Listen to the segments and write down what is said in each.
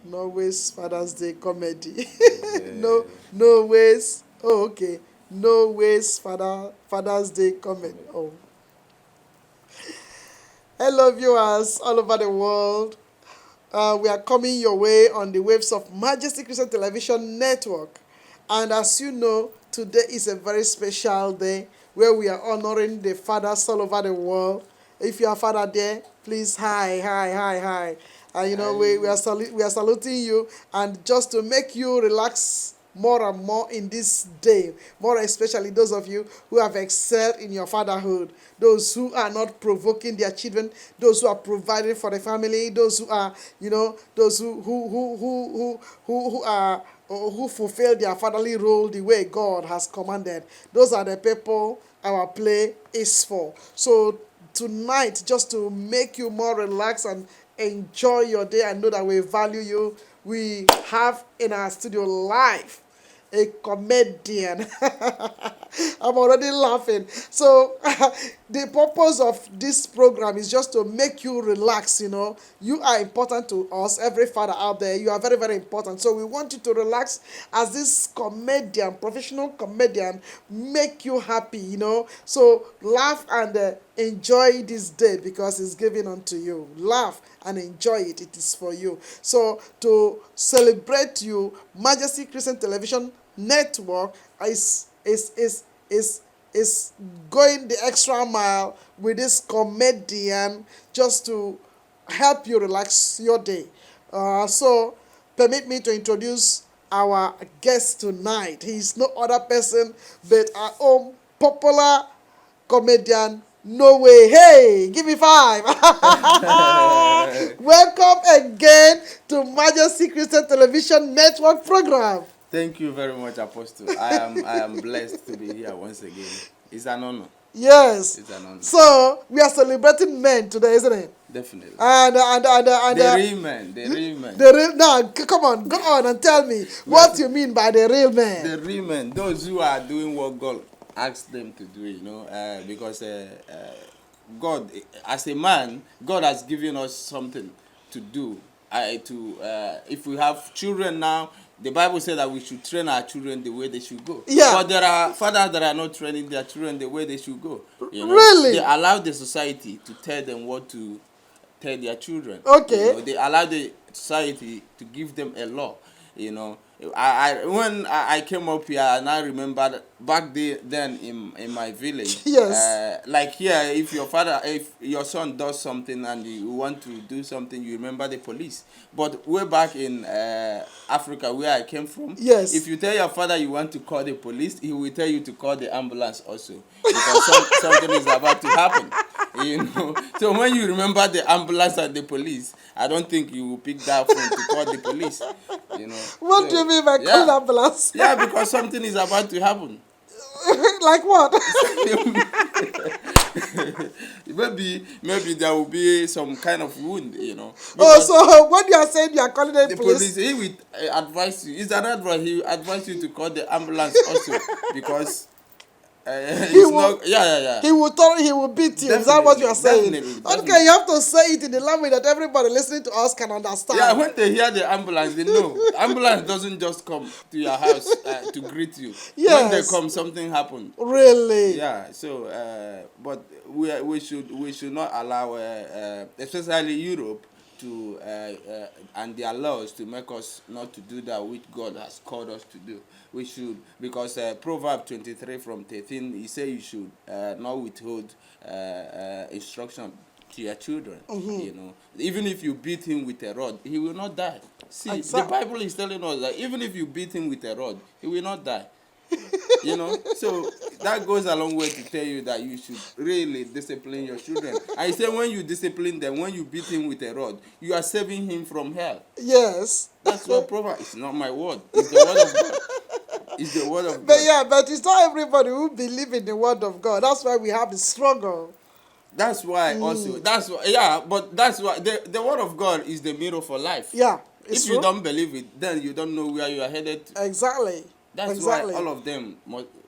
No ways Father's Day comedy. Yeah. No ways. Oh, okay. No ways Father's Day comedy. Oh. Hello viewers all over the world. We are coming your way on the waves of Majesty Christian Television Network. And as you know, today is a very special day where we are honoring the fathers all over the world. If you are a father there, please hi, hi, hi, hi. And we are saluting you, and just to make you relax more and more in this day, more especially those of you who have excelled in your fatherhood, those who are not provoking their children, those who are providing for the family, those who are, those who are who fulfill their fatherly role the way God has commanded. Those are the people our play is for. So tonight, just to make you more relaxed and enjoy your day and know that we value you, we have in our studio live a comedian. I'm already laughing. So, the purpose of this program is just to make you relax. You are important to us, every father out there. You are very, very important. So, we want you to relax as this comedian, professional comedian, make you happy. So, laugh and enjoy this day because it's given unto you. Laugh and enjoy it. It is for you. So, to celebrate you, Majesty Christian Television Network is going the extra mile with this comedian just to help you relax your day. So, permit me to introduce our guest tonight. He is no other person but our own popular comedian. No way. Hey, give me five. Welcome again to Majesty Christian Television Network program. Thank you very much, Apostle. I am blessed to be here once again. It's an honor. Yes. It's an honor. So we are celebrating men today, isn't it? Definitely. And The real man. The real man. the real now. Come on, go on and tell me what you mean by the real man. The real men. Those who are doing what God asked them to do. Because God, as a man, God has given us something to do. If we have children now, the Bible says that we should train our children the way they should go. Yeah. But there are fathers that are not training their children the way they should go. Really? They allow the society to tell them what to tell their children. Okay. They allow the society to give them a law. When I came up here, and I remember back then in my village. Yes. Like here, if your son does something and you want to do something, you remember the police. But way back in Africa, where I came from, Yes. if you tell your father you want to call the police, he will tell you to call the ambulance also, because something is about to happen. So when you remember the ambulance and the police, I don't think you will pick that phone to call the police. What do you mean by calling ambulance? Yeah, because something is about to happen. Like what? maybe there will be some kind of wound. Oh, so when you are saying you are calling the police, he will advise you. It's an advice. He will advise you to call the ambulance also, because he will beat you. Definitely, Is that what you are saying? Definitely. Okay, you have to say it in the language that everybody listening to us can understand. Yeah, when they hear the ambulance, they know. Ambulance doesn't just come to your house to greet you. Yes. When they come, something happened. Really? Yeah. So, but we should not allow, especially Europe, to and their laws to make us not to do that which God has called us to do. We should, because Proverbs 23 from 13, he says you should not withhold instruction to your children. Even if you beat him with a rod, he will not die. See, exactly. The Bible is telling us that even if you beat him with a rod, he will not die. So that goes a long way to tell you that you should really discipline your children. I say when you discipline them, when you beat him with a rod, you are saving him from hell. Yes. That's what Proverbs. It's not my word. It's the word of God. It's the word of God. But it's not everybody who believes in the word of God. That's why we have the struggle. That's why also. That's why. But that's why the word of God is the mirror for life. Yeah. If you don't believe it, then you don't know where you are headed to. Exactly. That's why all of them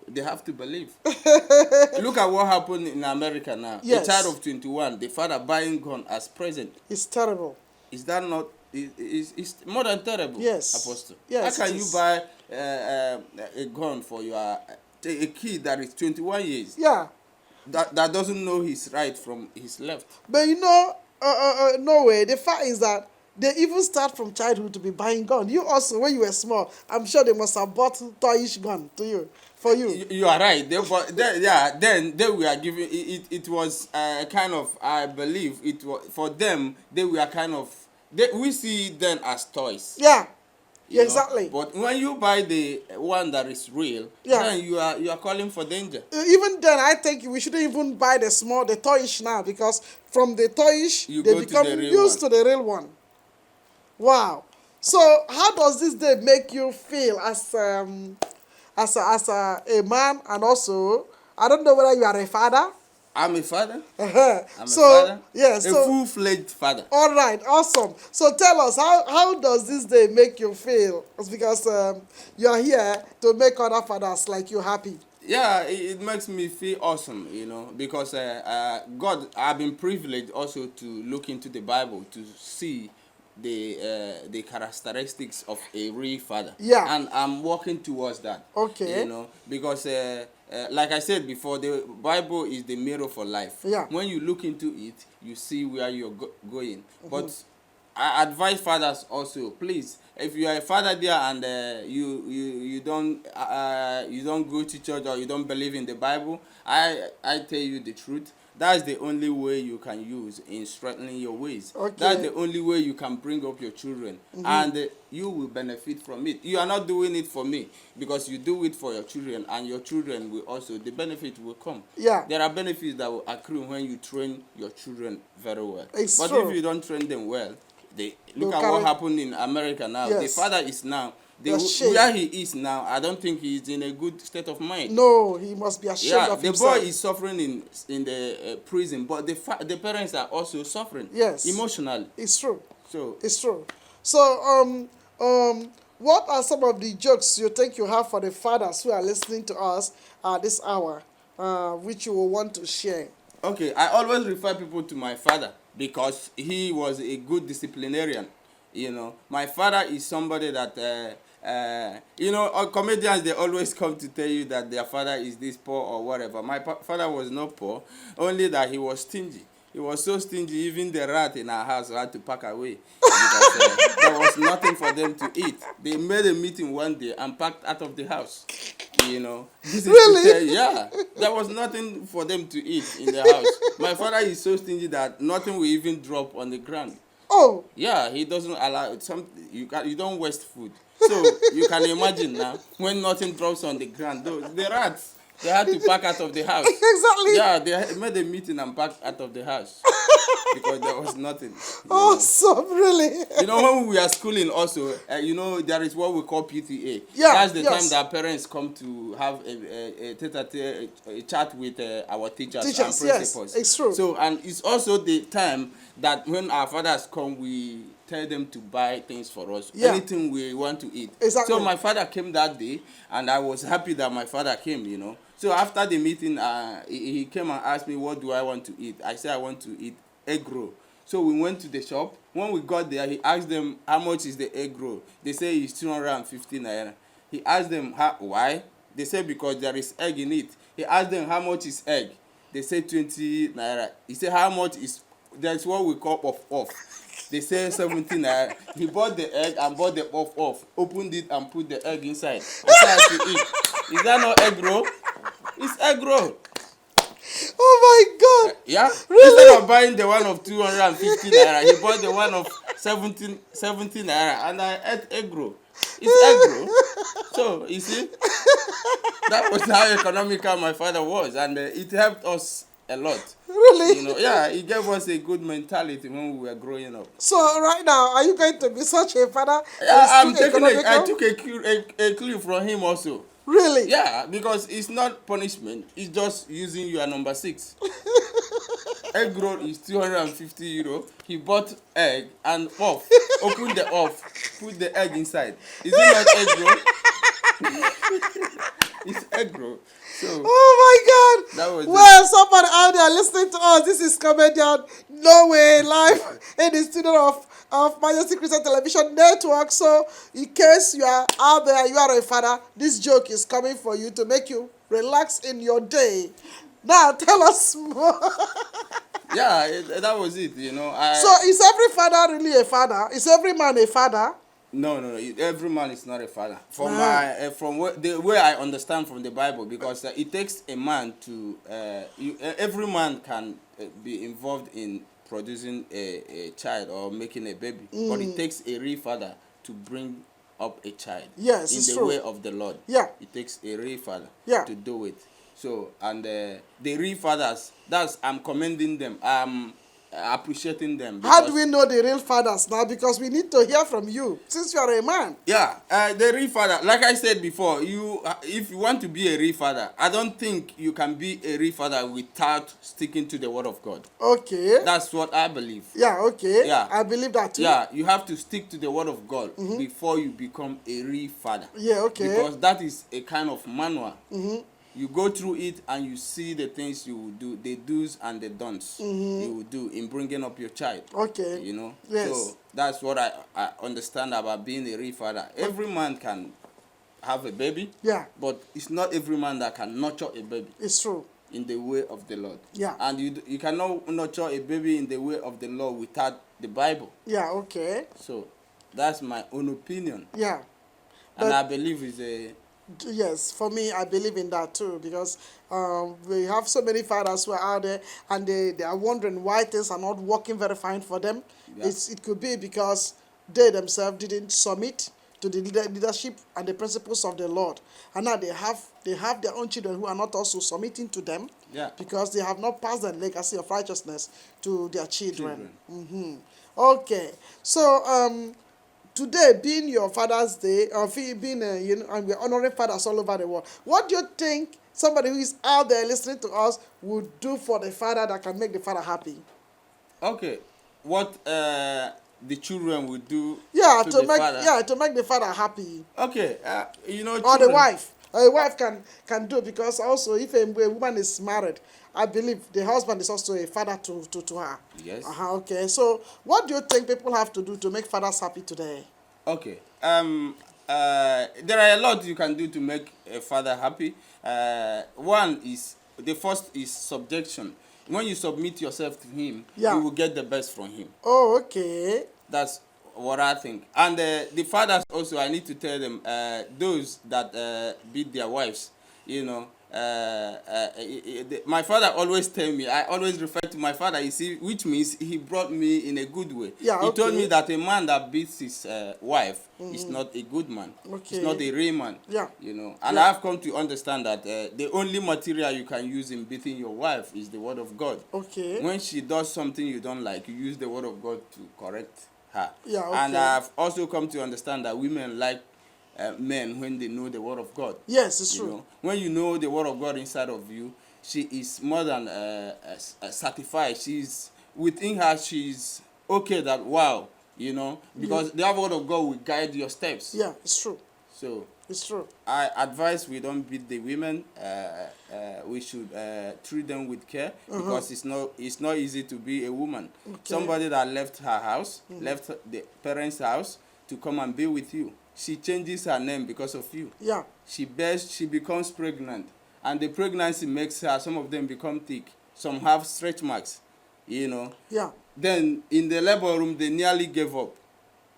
they have to believe. Look at what happened in America now. Yes. A child of 21, the father buying gun as present. It's terrible. Is that not is more than terrible, Yes. Apostle. How Yes, it can you is. buy a gun for your a kid that is 21 years Yeah. that doesn't know his right from his left? But no way. The fact is that they even start from childhood to be buying gun. You also, when you were small, I'm sure they must have bought toyish gun to you, for you. You are right. But yeah, then they were giving it was kind of, I believe it was for them, they were kind of, we see them as toys. Yeah. You Yeah, know, exactly. but when you buy the one that is real, Yeah. then you are calling for danger. Even then, I think we shouldn't even buy the toyish now, because from the toyish You they go to become the real used one. to the real one. Wow. So how does this day make you feel as a man, and also I don't know whether you are a father. I'm a father. I'm a So father. yeah, A so full-fledged father. all right, awesome. So tell us, how does this day make you feel? It's because you are here to make other fathers like you happy. Yeah, it makes me feel awesome, because God, I've been privileged also to look into the Bible to see the characteristics of a real father. Yeah. And I'm working towards that. Okay. Because like I said before, the Bible is the mirror for life. Yeah. When you look into it, you see where you're going. But I advise fathers also, please, if you are a father there and you don't go to church, or you don't believe in the Bible, I tell you the truth. That's the only way you can use in strengthening your ways. Okay. That's the only way you can bring up your children, and you will benefit from it. You are not doing it for me, because you do it for your children, and your children will also, the benefit will come. Yeah. There are benefits that will accrue when you train your children very well. It's But true. if you don't train them well, look They'll at carry- what happened in America now. Yes. The father is now, Ashamed. where he is now, I don't think he is in a good state of mind. No, he must be ashamed Yeah, of the himself. boy is suffering in the prison, but the parents are also suffering. Yes. Emotionally. It's true. So It's true. So what are some of the jokes you think you have for the fathers who are listening to us at this hour, which you will want to share? okay, I always refer people to my father because he was a good disciplinarian. My father is somebody that comedians, they always come to tell you that their father is this poor or whatever. My father was not poor, only that he was stingy. He was so stingy, even the rat in our house had to pack away because there was nothing for them to eat. They made a meeting one day and packed out of the house. This is Really? to tell you, yeah, there was nothing for them to eat in the house. My father is so stingy that nothing will even drop on the ground. Oh, Yeah, he doesn't allow you don't waste food. So you can imagine now when nothing drops on the ground, the rats, they had to pack out of the house. exactly. Yeah, they made a meeting and packed out of the house because there was nothing. Awesome, really. When we are schooling also, there is what we call PTA. Yeah, That's the yes. time that parents come to have a chat with our teachers and Teachers, principals. yes, it's true. So, and it's also the time that when our fathers come, we tell them to buy things for us, Yeah. anything we want to eat. Exactly. So my father came that day, and I was happy that my father came. So after the meeting, he came and asked me, what do I want to eat? I said I want to eat egg roll. So we went to the shop. When we got there, he asked them, how much is the egg roll? They say it's 250 naira. He asked them, why? They said because there is egg in it. He asked them, how much is egg? They said 20 naira. He said, how much is, that's what we call puff. They say 17 naira. He bought the egg and bought the puff, opened it and put the egg inside. I said to eat. Is that not egg roll? It's egg roll. Oh my God. Yeah? Really? Instead of buying the one of 250 naira, he bought the one of 17 naira, and I ate egg roll. It's egg roll. So, you see, that was how economical my father was, and it helped us a lot. Really? Yeah, it gave us a good mentality when we were growing up. So right now, are you going to be such a father? Yeah, that I'm is still taking I economical? took a clue from him also. Really? Yeah, because it's not punishment. It's just using your number 6. Egg roll is 250 euro. He bought egg and off. Opened the off. Put the egg inside. Is it not egg roll? It's egg roll. So Oh my that God. was Well, somebody out there listening to us, this is comedian No Way live in the studio of of Majesty Christian Television Network. So, in case you are out there, you are a father, this joke is coming for you to make you relax in your day. Now, tell us more. Yeah, that was it. So, is every father really a father? Is every man a father? No, no, no. Every man is not a father. From the way I understand from the Bible, because it takes a man to every man can be involved in producing a child or making a baby, but it takes a real father to bring up a child. Yes, in it's the true. way of the Lord. Yeah. It takes a real father. Yeah. To do it. So, and the real fathers, I'm commending them. I'm appreciating them. How do we know the real fathers now? Because we need to hear from you, since you are a man. Yeah, the real father, like I said before, if you want to be a real father, I don't think you can be a real father without sticking to the word of God. Okay. That's what I believe. Yeah, okay. Yeah. I believe that too. Yeah, you have to stick to the word of God before you become a real father. Yeah, okay. Because that is a kind of manual. You go through it and you see the things you will do, the do's and the don'ts you will do in bringing up your child. Okay. Yes. So that's what I understand about being a real father. Every man can have a baby. Yeah. But it's not every man that can nurture a baby. It's true. In the way of the Lord. Yeah. And you cannot nurture a baby in the way of the Lord without the Bible. Yeah, okay. So that's my own opinion. Yeah. And I believe it's a... Yes, for me, I believe in that too, because we have so many fathers who are out there and they are wondering why things are not working very fine for them. Yeah. It could be because they themselves didn't submit to the leadership and the principles of the Lord. And now they have their own children who are not also submitting to them. Yeah. Because they have not passed the legacy of righteousness to their children. Okay. So, today being your Father's Day, or being and we're honoring fathers all over the world, what do you think somebody who is out there listening to us would do for the father that can make the father happy? Okay, what the children would do to the make father? To make the father happy. Okay, or children, the wife. A wife can do, because also if a woman is married, I believe the husband is also a father to her. Yes. Okay. So what do you think people have to do to make fathers happy today? Okay. There are a lot you can do to make a father happy. The first is subjection. When you submit yourself to him, you will get the best from him. Oh, okay. That's what I think. And the fathers also, I need to tell them, those that beat their wives, my father always tell me, I always refer to my father, you see, which means he brought me in a good way. Yeah, he told me that a man that beats his wife is not a good man. Okay. It's not a real man. Yeah. And I have come to understand that the only material you can use in beating your wife is the word of God. Okay. When she does something you don't like, you use the word of God to correct her. Yeah, okay. And I've also come to understand that women like men when they know the word of God. Yes, it's true. When you know the word of God inside of you, she is more than satisfied. She's within her. She's okay. That wow, because the word of God will guide your steps. Yeah, it's true. So it's true. I advise we don't beat the women. We should treat them with care, because it's not easy to be a woman. Okay. Somebody that left her house, left the parents' house to come and be with you. She changes her name because of you. Yeah. She becomes pregnant. And the pregnancy makes her, some of them become thick. Some have stretch marks, Yeah. Then in the labor room, they nearly gave up,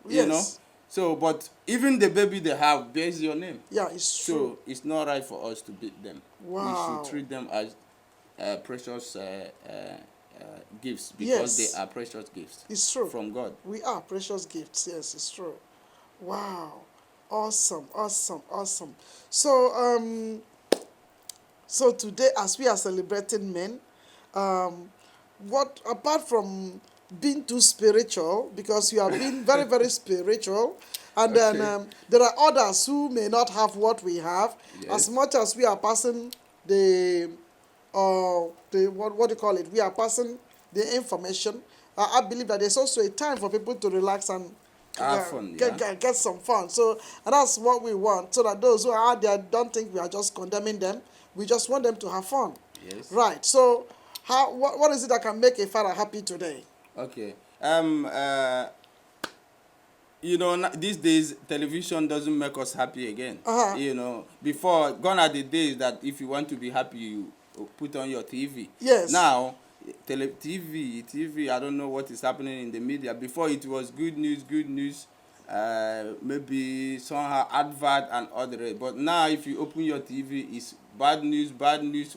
Yes. So, but even the baby they have bears your name. Yeah, it's true. So it's not right for us to beat them. Wow. We should treat them as precious gifts, because they are precious gifts. It's true. From God. We are precious gifts. Yes, it's true. Wow. Awesome. So today, as we are celebrating men, what apart from being too spiritual, because you are being very, very spiritual, and then there are others who may not have what we have. Yes. As much as we are passing the what do you call it? We are passing the information. I believe that there's also a time for people to relax and fun, get some fun. So, and that's what we want, so that those who are out there don't think we are just condemning them. We just want them to have fun. Yes. Right. So, what is it that can make a father happy today? Okay. you know, these days television doesn't make us happy again. Uh-huh. You know, before, gone are the days that if you want to be happy, you put on your TV. Yes. Now, TV, I don't know what is happening in the media. Before it was good news, maybe somehow advert and other. But now, if you open your TV, it's bad news,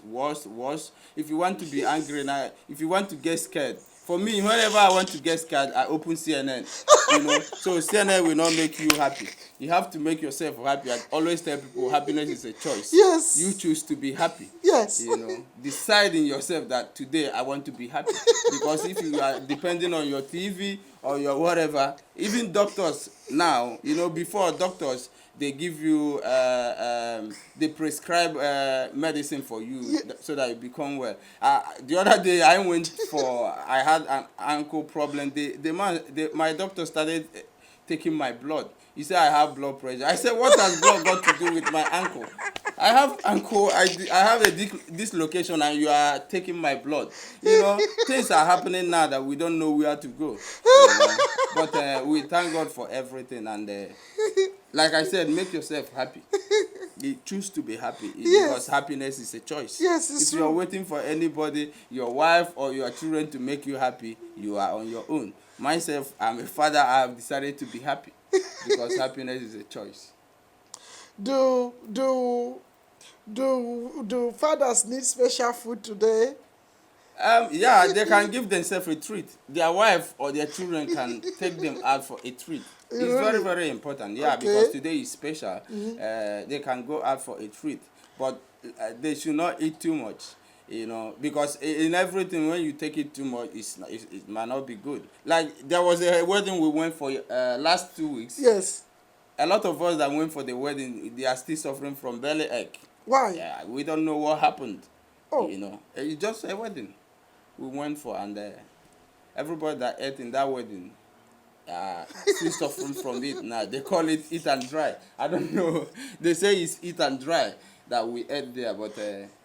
worse. If you want to be angry now, if you want to get scared, for me, whenever I want to get scared, I open CNN. You know, so CNN will not make you happy. You have to make yourself happy. I always tell people happiness is a choice. Yes. You choose to be happy. Yes. You know, decide in yourself that today I want to be happy. Because if you are depending on your TV or your whatever, even doctors now, you know, before doctors, they give you they prescribe medicine for you so that you become well. The other day I had an ankle problem. My doctor started taking my blood. He said I have blood pressure. I said, what has blood got to do with my ankle? I have ankle. I have a dislocation, and you are taking my blood. You know, things are happening now that we don't know where to go. You know? But we thank God for everything, and like I said, make yourself happy. You choose to be happy because happiness is a choice. Yes, it's if true. you're waiting for anybody, your wife or your children to make you happy, you are on your own. Myself, I'm a father. I have decided to be happy because happiness is a choice. Do fathers need special food today? Yeah, they can give themselves a treat. Their wife or their children can take them out for a treat. It's very, very important. Yeah, Okay. because today is special. They can go out for a treat, but they should not eat too much. You know, because in everything, when you take it too much, it might not be good. Like there was a wedding we went for last 2 weeks. Yes. A lot of us that went for the wedding, they are still suffering from belly ache. Why? Yeah, we don't know what happened. Oh. You know, it's just a wedding we went for, and everybody that ate in that wedding still suffering from it now. They call it eat and dry. I don't know. They say it's eat and dry that we ate there, but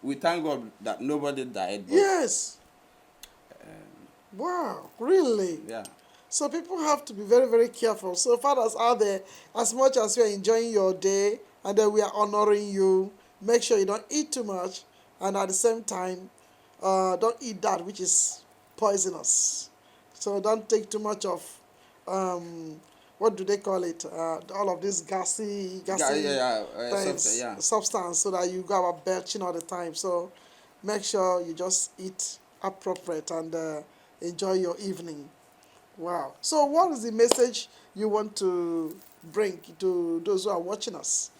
we thank God that nobody died. But, Yes. Wow, really? yeah. So people have to be very, very careful. So fathers out there, as much as you are enjoying your day and then we are honoring you, make sure you don't eat too much, and at the same time, don't eat that which is poisonous. So don't take too much of what do they call it? All of this gassy things, substance, so that you go about belching all the time. So make sure you just eat appropriate and enjoy your evening. Wow. So what is the message you want to bring to those who are watching us?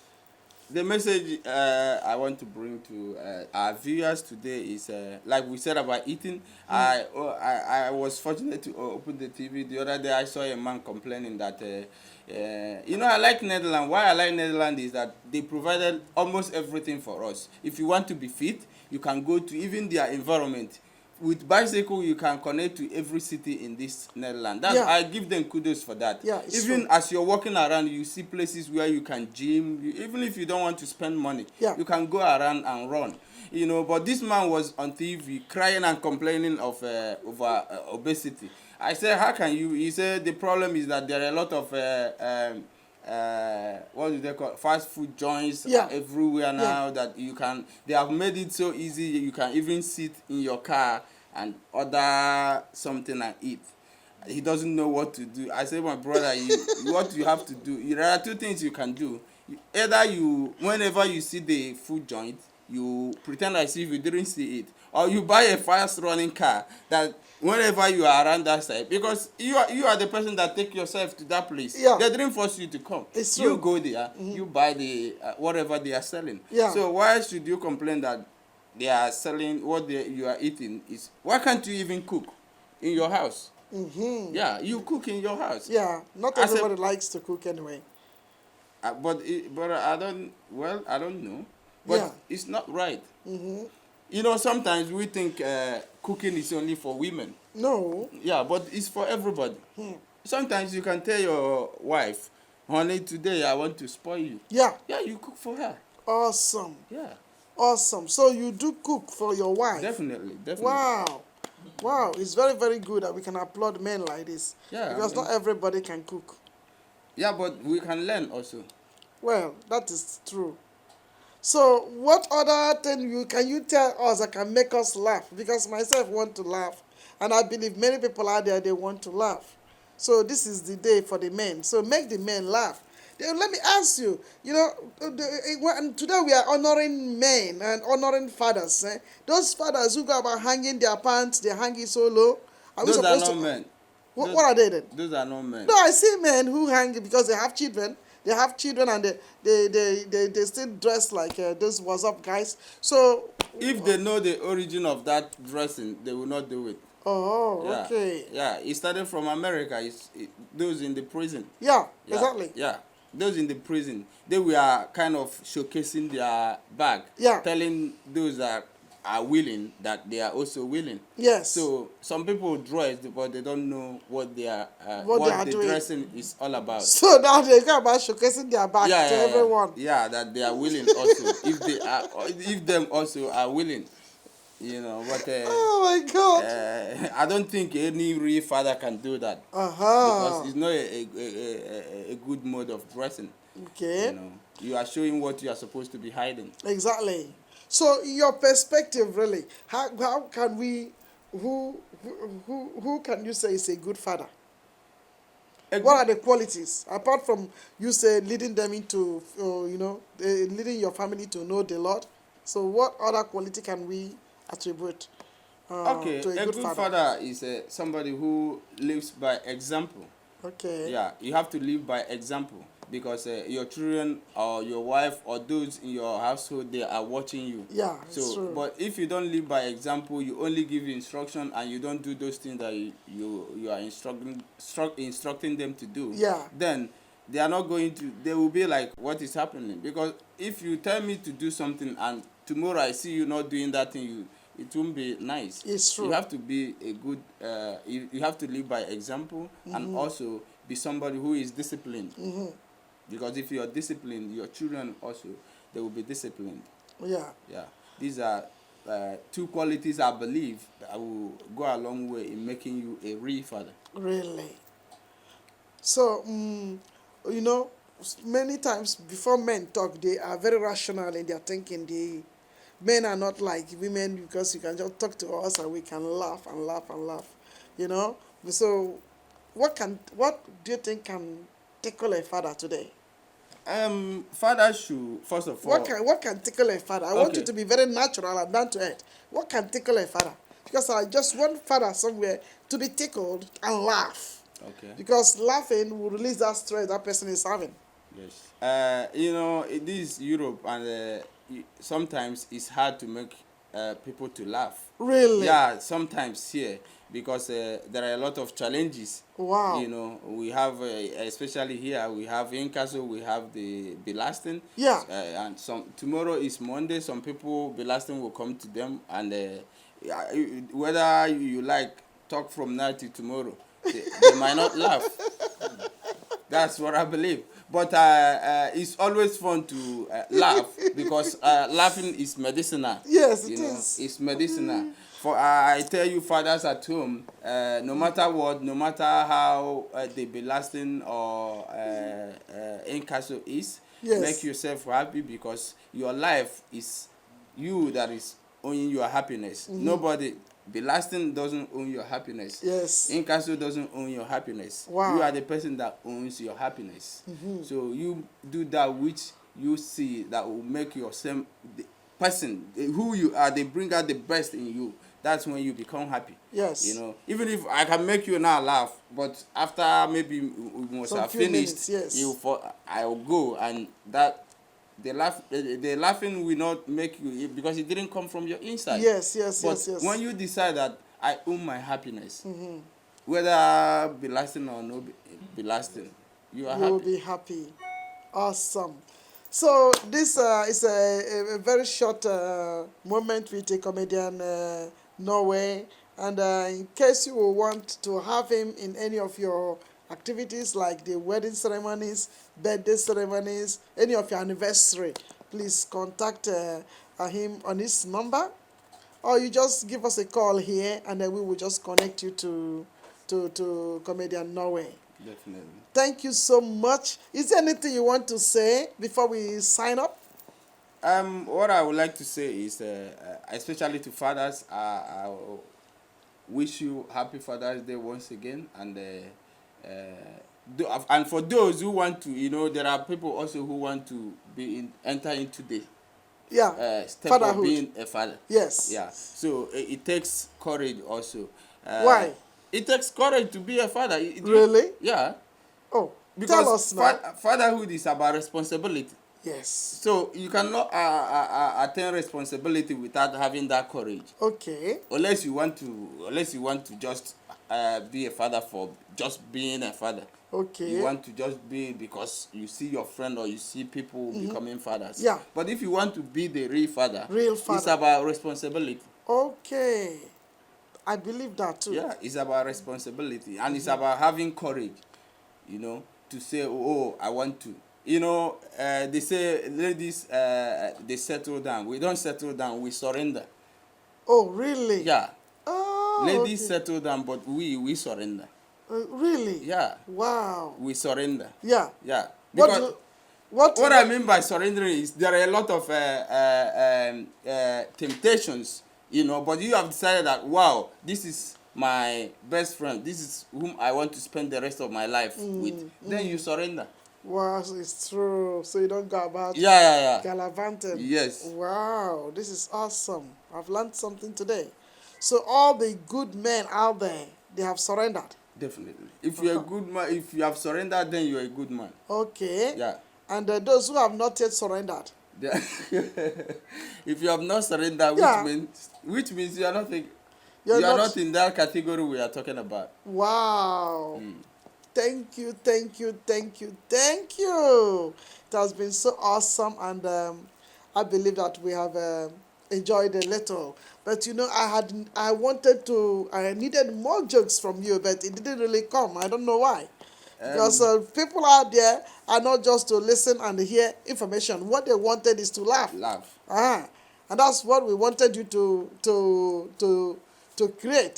The message I want to bring to our viewers today is, like we said about eating. I was fortunate to open the TV the other day. I saw a man complaining that, you know, I like Netherlands. Why I like Netherlands is that they provided almost everything for us. If you want to be fit, you can go to even their environment. With bicycle, you can connect to every city in this Netherlands. I give them kudos for that. Yeah, even true. as you're walking around, you see places where you can gym. Even if you don't want to spend money, you can go around and run. You know, but this man was on TV crying and complaining of over obesity. I said, how can you? He said the problem is that there are a lot of what do they call fast food joints everywhere now that they have made it so easy you can even sit in your car and order something and eat. He doesn't know what to do. I said, my brother, what you have to do, there are two things you can do. Either whenever you see the food joint, you pretend as if you didn't see it, or you buy a fast running car that whenever you are around that side, because you are the person that take yourself to that place. They didn't force you to come. It's true. You go there, you buy the whatever they are selling. Yeah. So why should you complain that they are selling what you are eating? Why can't you even cook in your house? Yeah, you cook in your house. Yeah, not everybody likes to cook anyway. But I don't know. But it's not right. You know, sometimes we think cooking is only for women. No. Yeah, but it's for everybody. Sometimes you can tell your wife, honey, today I want to spoil you. Yeah. Yeah, you cook for her. Awesome. Yeah. Awesome. So you do cook for your wife? Definitely. Wow. Wow, it's very, very good that we can applaud men like this. Yeah. Because not everybody can cook. Yeah, but we can learn also. Well, that is true. So, what other thing can you tell us that can make us laugh? Because myself want to laugh, and I believe many people out there they want to laugh. So this is the day for the men. So make the men laugh. Then let me ask you. Today we are honoring men and honoring fathers. Those fathers who go about hanging their pants, they hang it so low. Are we Those are supposed not to? men. What are they then? Those are not men. No, I see men who hang because they have children. They have children and they still dress like those what's up guys. So, If they know the origin of that dressing, they will not do it. oh, Yeah, okay. yeah. It started from America. Those in the prison. Yeah, Yeah, exactly. yeah. Those in the prison, they were kind of showcasing their bag, Yeah. telling those that are willing that they are also willing. Yes. So some people dress, but they don't know what they are, What they are the doing. dressing is all about. So now they go about showcasing their back Yeah, to yeah, yeah. everyone. Yeah, that they are willing also. If them also are willing, But Oh my God. I don't think any real father can do that because Uh-huh. it's not a good mode of dressing. Okay. You are showing what you are supposed to be hiding. Exactly. So your perspective really, how can we who can you say is a good father? A What are good, the qualities apart from you say leading them into leading your family to know the Lord? So what other quality can we attribute okay, to a a good good father? father is somebody who lives by example. Okay. Yeah, you have to live by example because your children or your wife or those in your household, they are watching you. Yeah, it's So, true. but if you don't live by example, you only give instruction and you don't do those things that you are instructing them to do. Yeah. Then they are not going to. They will be like, what is happening? Because if you tell me to do something and tomorrow I see you not doing that thing, it won't be nice. It's true. You have to be a good. You have to live by example and also be somebody who is disciplined. Because if you are disciplined, your children also they will be disciplined. Yeah. Yeah, these are two qualities I believe that will go a long way in making you a real father. Really. So, many times before men talk, they are very rational in their thinking. Men are not like women because you can just talk to us and we can laugh and laugh and laugh. You know. So, what do you think can tickle a father today? Father should first of all. What can tickle a father? I want you Okay. to be very natural and down to earth. What can tickle a father? Because I just want father somewhere to be tickled and laugh. Okay. Because laughing will release that stress that person is having. Yes. This is Europe, and sometimes it's hard to make people to laugh. Really? Yeah, sometimes here because there are a lot of challenges. Wow. We have especially here we have Inkaso, we have the belasting. Yeah. And tomorrow is Monday. Some people belasting will come to them, and yeah, whether you like talk from now to tomorrow, they might not laugh. That's what I believe. But it's always fun to laugh because laughing is medicinal. Yes, it is. It's medicinal. For I tell you, fathers at home, no matter what, no matter how the belasting or incasso is, Yes. make yourself happy because your life is you that is owning your happiness. Nobody. Belasting doesn't own your happiness. Yes. Incasso doesn't own your happiness. Wow. You are the person that owns your happiness. So you do that which you see that will make yourself the person who you are. They bring out the best in you. That's when you become happy. Yes. Even if I can make you now laugh, but after maybe we must Some have few finished, minutes, yes. I will go and that. The laughing will not make you because it didn't come from your inside. Yes. But Yes. when you decide that I own my happiness, whether be lasting or not be lasting, you are You will happy. be happy. Awesome. So this is a very short moment with a comedian Norway, and in case you will want to have him in any of your activities like the wedding ceremonies, birthday ceremonies, any of your anniversary, please contact him on his number, or you just give us a call here, and then we will just connect you to comedian Norway. Definitely. Thank you so much. Is there anything you want to say before we sign up? What I would like to say is, especially to fathers, I wish you happy Father's Day once again, and for those who want to, there are people also who want to enter into the Yeah. step of Fatherhood. being a father. Yes. Yeah. So it takes courage also. Why? It takes courage to be a father. Really? Yeah. Oh, tell Because us now. fatherhood is about responsibility. Yes. So you cannot attain responsibility without having that courage. Okay. Unless you want to just be a father for just being a father. Okay. You want to just be because you see your friend or you see people becoming fathers. Yeah. But if you want to be the real father, it's father. about responsibility. Okay. I believe that too. Yeah, it's about responsibility, and it's about having courage, to say, oh, I want to. They say ladies, they settle down. We don't settle down, we surrender. Oh, really? Yeah. Oh, Ladies okay. settle down, but we surrender. Really? Yeah. Wow. We surrender. Yeah. Yeah. What Because do, what I mean by surrendering is there are a lot of temptations, but you have decided that, wow, this is my best friend. This is whom I want to spend the rest of my life with. Then you surrender. Wow, it's true. So you don't go about Yeah. gallivanting. Yes. Wow, this is awesome. I've learned something today. So all the good men out there, they have surrendered. Definitely. If you're a good man, if you have surrendered, then you're a good man. Okay. Yeah. And those who have not yet surrendered. Yeah. If you have not surrendered, Yeah. which means you are not You're not in that category we are talking about. Wow. Thank you, thank you, thank you, thank you. It has been so awesome, and I believe that we have enjoyed a little. But I needed more jokes from you, but it didn't really come. I don't know why. Because people out there are not just to listen and hear information. What they wanted is to laugh. Laugh. And that's what we wanted you to create,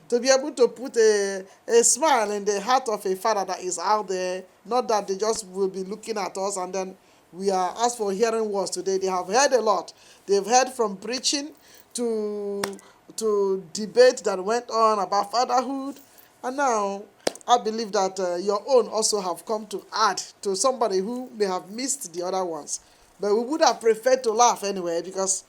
to be able to put a smile in the heart of a father that is out there. Not that they just will be looking at us and then we are asked for hearing words today. They have heard a lot. They've heard from preaching to debate that went on about fatherhood. And now I believe that your own also have come to add to somebody who may have missed the other ones. But we would have preferred to laugh anyway, because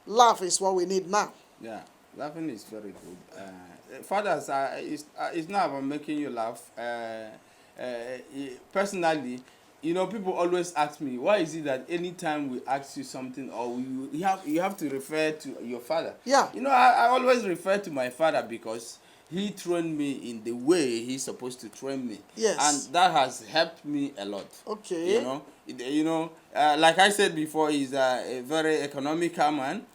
laugh is what we need now. Yeah, laughing is very good. Fathers, it's not about making you laugh. Personally, people always ask me, why is it that anytime we ask you something or you have to refer to your father? Yeah. I always refer to my father because he trained me in the way he's supposed to train me. Yes. And that has helped me a lot. Okay. Like I said before, he's a very economical man.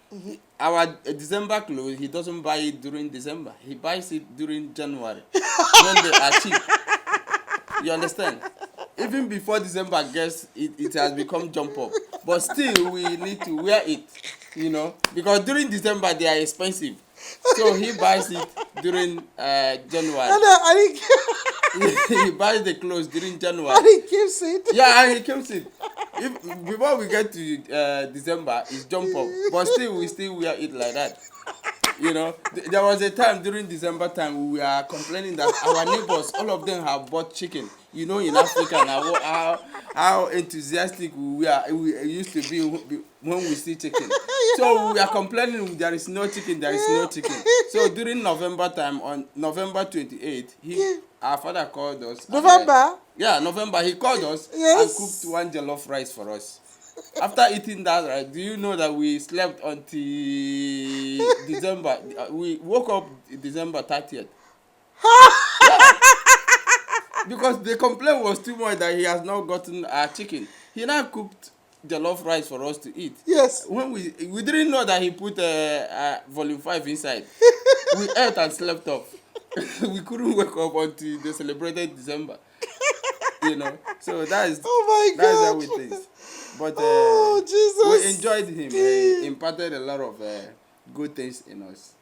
Our December clothes, he doesn't buy it during December. He buys it during January when they are cheap. You understand? Even before December gets, it has become jump up. But still, we need to wear it, because during December they are expensive. So he buys it during January. He buys the clothes during January. And he keeps it. Yeah, and he keeps it. Before we get to December, it's jump up. But still, we still wear it like that. There was a time during December time we were complaining that our neighbors, all of them have bought chicken. In Africa now, how enthusiastic we used to be when we see chicken. So we are complaining there is no chicken. So during November time, on November 28th, our father called us. November? November. He called us Yes. and cooked one jollof rice for us. After eating that rice, do you know that we slept until December? We woke up December 30th. Yeah. Because the complaint was too much that he has not gotten our chicken. He now cooked jollof rice for us to eat. Yes. When we didn't know that he put volume 5 inside. We ate and slept off. We couldn't wake up until they celebrated December. So that's how it is. But Jesus. we enjoyed him. He imparted a lot of good things in us.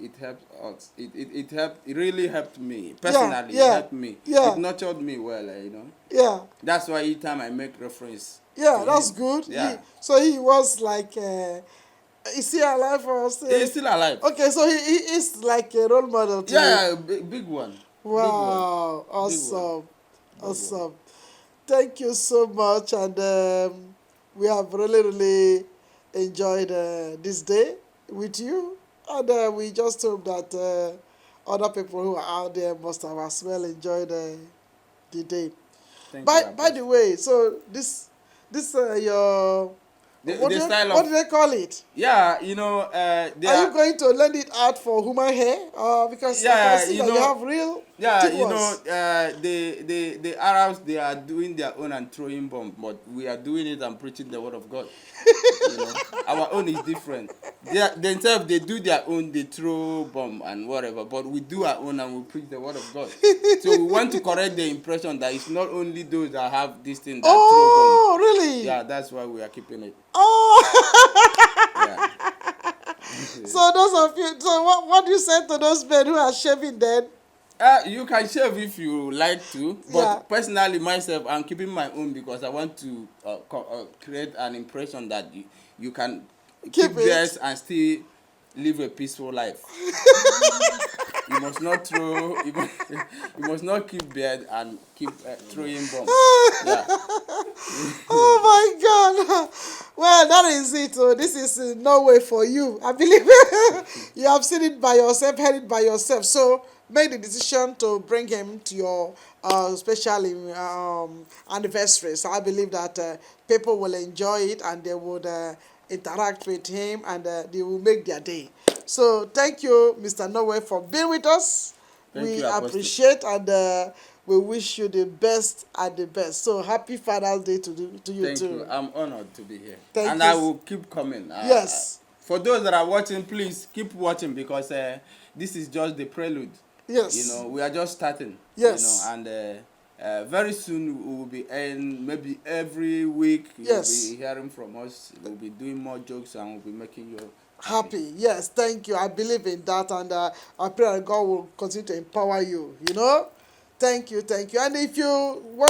it helped us. It helped. It really helped me Yeah, personally. It yeah, helped me. It yeah, nurtured me well. You know. yeah, That's why each time I make reference to yeah. That's him. good. Yeah, He was like, is he alive or he's still? still alive. Okay, so he is like a role model to you. Yeah, big one, big one, Wow, big one, awesome, big one. awesome. Thank you so much, and we have really enjoyed this day with you, and we just hope that other people who are out there must have as well enjoyed the day. Thank you, By the Apostle. way, so this your The style what of, do they call it? yeah, they Are you are, going to lend it out for human hair? Because I can yeah, see that you have real yeah, thick ones. the Arabs, they are doing their own and throwing bomb, but we are doing it and preaching the word of God. Our own is different. Themselves, they do their own, they throw bomb and whatever, but we do our own and we preach the word of God. So we want to correct the impression that it's not only those that have this thing that throw bomb. Oh, really? Yeah, that's why we are keeping it. Oh. Yeah. So those of you, so what do you say to those men who are shaving then? You can shave if you like to, Yeah. but personally myself, I'm keeping my own because I want to create an impression that you can Keep keep it. theirs and still live a peaceful life. You must not throw. You must not keep beard and keep throwing bomb. Yeah. Oh my God. Well, that is it. So this is no way for you. I believe you have seen it by yourself, heard it by yourself. So make the decision to bring him to your special anniversary. So I believe that people will enjoy it and they would interact with him and they will make their day. So thank you, Mr. Norway, for being with us. Thank We you, Apostle. appreciate and we wish you the best at the best. So happy Father's Day to you Thank you. too. I'm honored to be here, Thank and you. I will keep coming. Yes, For those that are watching, please keep watching because this is just the prelude. yes, We are just starting. yes, And very soon we will be, and maybe every week you'll yes. be hearing from us. We'll be doing more jokes and we'll be making you Happy. Yes, thank you. I believe in that and I pray that God will continue to empower you. Thank you, thank you. And if you want